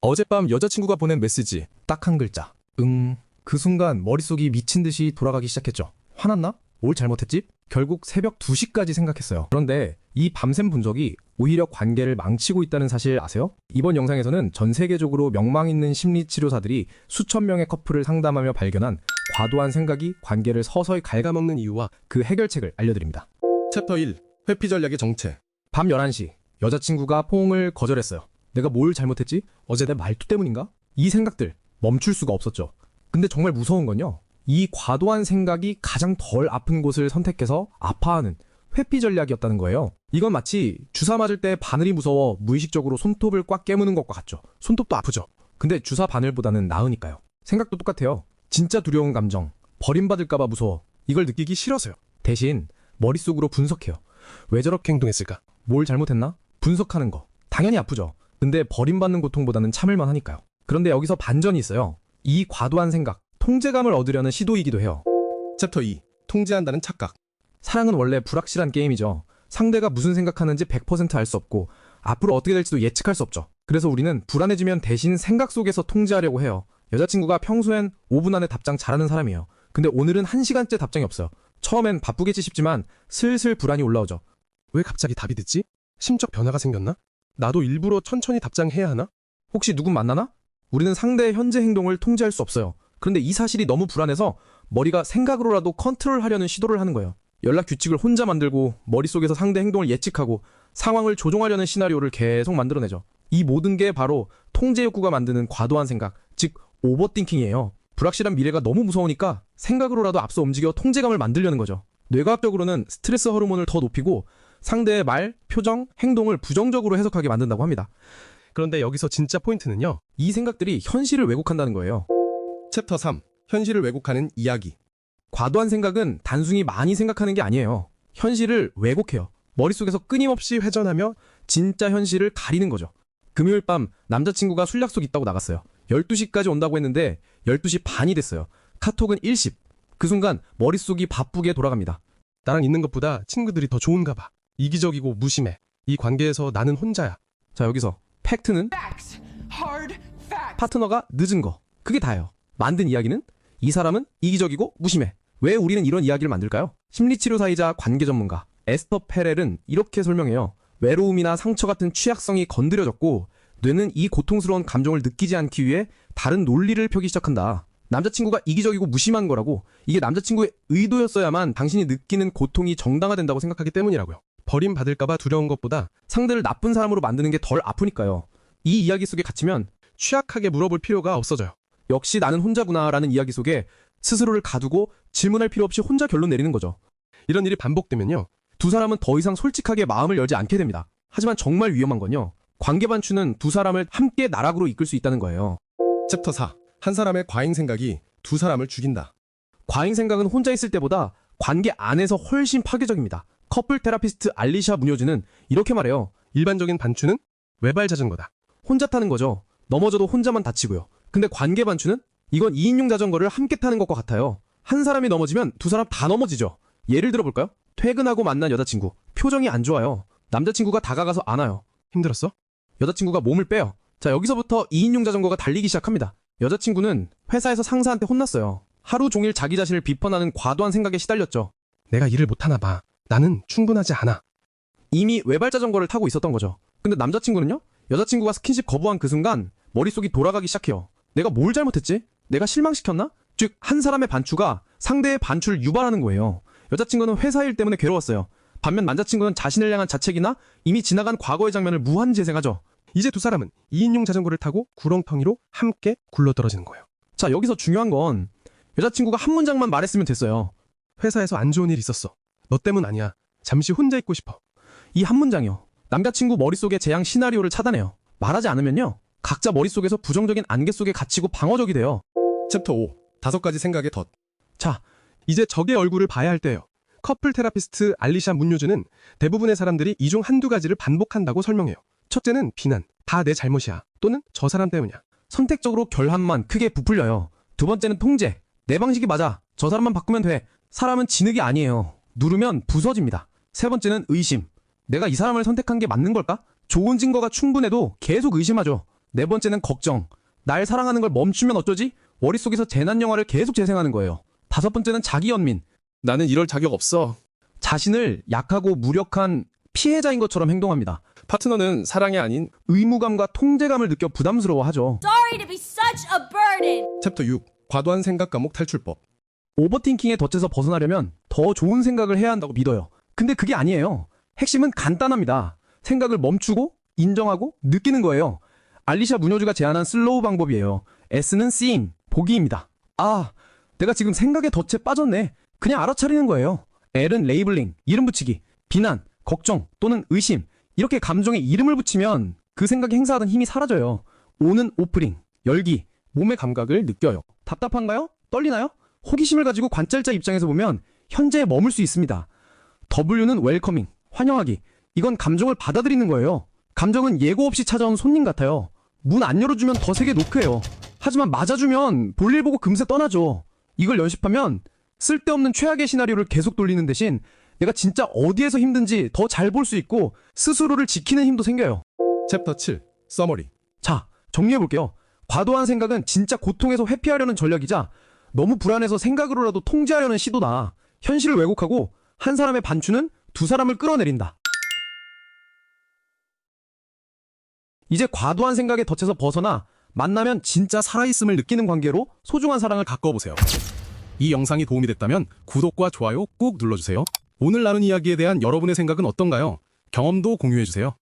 어젯밤 여자친구가 보낸 메시지. 딱 한 글자. 응. 그 순간 머릿속이 미친 듯이 돌아가기 시작했죠. 화났나? 뭘 잘못했지? 결국 새벽 2시까지 생각했어요. 그런데 이 밤샘 분석이 오히려 관계를 망치고 있다는 사실 아세요? 이번 영상에서는 전 세계적으로 명망 있는 심리치료사들이 수천 명의 커플을 상담하며 발견한 과도한 생각이 관계를 서서히 갉아먹는 이유와 그 해결책을 알려드립니다. 챕터 1. 회피 전략의 정체. 밤 11시 여자친구가 포옹을 거절했어요. 내가 뭘 잘못했지? 어제 내 말투 때문인가? 이 생각들 멈출 수가 없었죠. 근데 정말 무서운 건요, 이 과도한 생각이 가장 덜 아픈 곳을 선택해서 아파하는 회피 전략이었다는 거예요. 이건 마치 주사 맞을 때 바늘이 무서워 무의식적으로 손톱을 꽉 깨무는 것과 같죠. 손톱도 아프죠. 근데 주사 바늘보다는 나으니까요. 생각도 똑같아요. 진짜 두려운 감정, 버림받을까봐 무서워, 이걸 느끼기 싫어서요. 대신 머릿속으로 분석해요. 왜 저렇게 행동했을까? 뭘 잘못했나? 분석하는 거 당연히 아프죠. 근데 버림받는 고통보다는 참을만 하니까요. 그런데 여기서 반전이 있어요. 이 과도한 생각, 통제감을 얻으려는 시도이기도 해요. 챕터 2. 통제한다는 착각. 사랑은 원래 불확실한 게임이죠. 상대가 무슨 생각하는지 100% 알 수 없고 앞으로 어떻게 될지도 예측할 수 없죠. 그래서 우리는 불안해지면 대신 생각 속에서 통제하려고 해요. 여자친구가 평소엔 5분 안에 답장 잘하는 사람이에요. 근데 오늘은 1시간째 답장이 없어요. 처음엔 바쁘겠지 싶지만 슬슬 불안이 올라오죠. 왜 갑자기 답이 늦지? 심적 변화가 생겼나? 나도 일부러 천천히 답장해야 하나? 혹시 누군 만나나? 우리는 상대의 현재 행동을 통제할 수 없어요. 그런데 이 사실이 너무 불안해서 머리가 생각으로라도 컨트롤하려는 시도를 하는 거예요. 연락 규칙을 혼자 만들고 머릿속에서 상대 행동을 예측하고 상황을 조종하려는 시나리오를 계속 만들어내죠. 이 모든 게 바로 통제 욕구가 만드는 과도한 생각, 즉 오버띵킹이에요. 불확실한 미래가 너무 무서우니까 생각으로라도 앞서 움직여 통제감을 만들려는 거죠. 뇌과학적으로는 스트레스 호르몬을 더 높이고 상대의 말, 표정, 행동을 부정적으로 해석하게 만든다고 합니다. 그런데 여기서 진짜 포인트는요, 이 생각들이 현실을 왜곡한다는 거예요. 챕터 3. 현실을 왜곡하는 이야기. 과도한 생각은 단순히 많이 생각하는 게 아니에요. 현실을 왜곡해요. 머릿속에서 끊임없이 회전하며 진짜 현실을 가리는 거죠. 금요일 밤 남자친구가 술 약속 있다고 나갔어요. 12시까지 온다고 했는데 12시 반이 됐어요. 카톡은 일십. 그 순간 머릿속이 바쁘게 돌아갑니다. 나랑 있는 것보다 친구들이 더 좋은가 봐. 이기적이고 무심해. 이 관계에서 나는 혼자야. 자, 여기서 팩트는 파트너가 늦은 거. 그게 다예요. 만든 이야기는 이 사람은 이기적이고 무심해. 왜 우리는 이런 이야기를 만들까요? 심리치료사이자 관계 전문가 에스터 페렐은 이렇게 설명해요. 외로움이나 상처 같은 취약성이 건드려졌고 뇌는 이 고통스러운 감정을 느끼지 않기 위해 다른 논리를 펴기 시작한다. 남자친구가 이기적이고 무심한 거라고, 이게 남자친구의 의도였어야만 당신이 느끼는 고통이 정당화된다고 생각하기 때문이라고요. 버림받을까봐 두려운 것보다 상대를 나쁜 사람으로 만드는 게 덜 아프니까요. 이 이야기 속에 갇히면 취약하게 물어볼 필요가 없어져요. 역시 나는 혼자구나 라는 이야기 속에 스스로를 가두고 질문할 필요 없이 혼자 결론 내리는 거죠. 이런 일이 반복되면요, 두 사람은 더 이상 솔직하게 마음을 열지 않게 됩니다. 하지만 정말 위험한 건요, 관계 반추는 두 사람을 함께 나락으로 이끌 수 있다는 거예요. 챕터 4. 한 사람의 과잉 생각이 두 사람을 죽인다. 과잉 생각은 혼자 있을 때보다 관계 안에서 훨씬 파괴적입니다. 커플 테라피스트 알리샤 무뇨즈는 이렇게 말해요. 일반적인 반추는 외발 자전거다. 혼자 타는 거죠. 넘어져도 혼자만 다치고요. 근데 관계 반추는 이건 2인용 자전거를 함께 타는 것과 같아요. 한 사람이 넘어지면 두 사람 다 넘어지죠. 예를 들어볼까요? 퇴근하고 만난 여자친구. 표정이 안 좋아요. 남자친구가 다가가서 안아요. 힘들었어? 여자친구가 몸을 빼요. 자, 여기서부터 2인용 자전거가 달리기 시작합니다. 여자친구는 회사에서 상사한테 혼났어요. 하루 종일 자기 자신을 비판하는 과도한 생각에 시달렸죠. 내가 일을 못하나 봐. 나는 충분하지 않아. 이미 외발 자전거를 타고 있었던 거죠. 근데 남자친구는요? 여자친구가 스킨십 거부한 그 순간 머릿속이 돌아가기 시작해요. 내가 뭘 잘못했지? 내가 실망시켰나? 즉, 한 사람의 반추가 상대의 반추를 유발하는 거예요. 여자친구는 회사 일 때문에 괴로웠어요. 반면 남자친구는 자신을 향한 자책이나 이미 지나간 과거의 장면을 무한 재생하죠. 이제 두 사람은 2인용 자전거를 타고 구렁텅이로 함께 굴러떨어지는 거예요. 자, 여기서 중요한 건 여자친구가 한 문장만 말했으면 됐어요. 회사에서 안 좋은 일 있었어. 너 때문 아니야. 잠시 혼자 있고 싶어. 이 한 문장이요, 남자친구 머릿속의 재앙 시나리오를 차단해요. 말하지 않으면요, 각자 머릿속에서 부정적인 안개 속에 갇히고 방어적이 돼요. 챕터 5. 5가지 생각의 덫. 자, 이제 적의 얼굴을 봐야 할 때예요. 커플 테라피스트 알리샤 문요즈는 대부분의 사람들이 이 중 한두 가지를 반복한다고 설명해요. 첫째는 비난. 다 내 잘못이야. 또는 저 사람 때문이야. 선택적으로 결함만 크게 부풀려요. 두 번째는 통제. 내 방식이 맞아. 저 사람만 바꾸면 돼. 사람은 진흙이 아니에요. 누르면 부서집니다. 세 번째는 의심. 내가 이 사람을 선택한 게 맞는 걸까? 좋은 증거가 충분해도 계속 의심하죠. 네 번째는 걱정. 날 사랑하는 걸 멈추면 어쩌지? 머릿속에서 재난 영화를 계속 재생하는 거예요. 다섯 번째는 자기 연민. 나는 이럴 자격 없어. 자신을 약하고 무력한 피해자인 것처럼 행동합니다. 파트너는 사랑이 아닌 의무감과 통제감을 느껴 부담스러워하죠. Sorry to be such a burden. 챕터 6. 과도한 생각 감옥 탈출법. 오버팅킹의 덫에서 벗어나려면 더 좋은 생각을 해야 한다고 믿어요. 근데 그게 아니에요. 핵심은 간단합니다. 생각을 멈추고 인정하고 느끼는 거예요. 알리샤 무뇨즈가 제안한 슬로우 방법이에요. S는 seeing, 보기입니다. 아, 내가 지금 생각의 덫에 빠졌네. 그냥 알아차리는 거예요. L은 레이블링, 이름 붙이기, 비난, 걱정 또는 의심. 이렇게 감정에 이름을 붙이면 그 생각이 행사하던 힘이 사라져요. O는 오프닝, 열기, 몸의 감각을 느껴요. 답답한가요? 떨리나요? 호기심을 가지고 관찰자 입장에서 보면 현재에 머물 수 있습니다. W는 웰커밍, 환영하기. 이건 감정을 받아들이는 거예요. 감정은 예고 없이 찾아온 손님 같아요. 문 안 열어주면 더 세게 노크해요. 하지만 맞아주면 볼일 보고 금세 떠나죠. 이걸 연습하면 쓸데없는 최악의 시나리오를 계속 돌리는 대신 내가 진짜 어디에서 힘든지 더 잘 볼 수 있고 스스로를 지키는 힘도 생겨요. 챕터 7. 서머리. 자, 정리해볼게요. 과도한 생각은 진짜 고통에서 회피하려는 전략이자 너무 불안해서 생각으로라도 통제하려는 시도다. 현실을 왜곡하고 한 사람의 반추는 두 사람을 끌어내린다. 이제 과도한 생각의 덫에서 벗어나 만나면 진짜 살아있음을 느끼는 관계로 소중한 사랑을 바꿔보세요. 이 영상이 도움이 됐다면 구독과 좋아요 꼭 눌러주세요. 오늘 나눈 이야기에 대한 여러분의 생각은 어떤가요? 경험도 공유해주세요.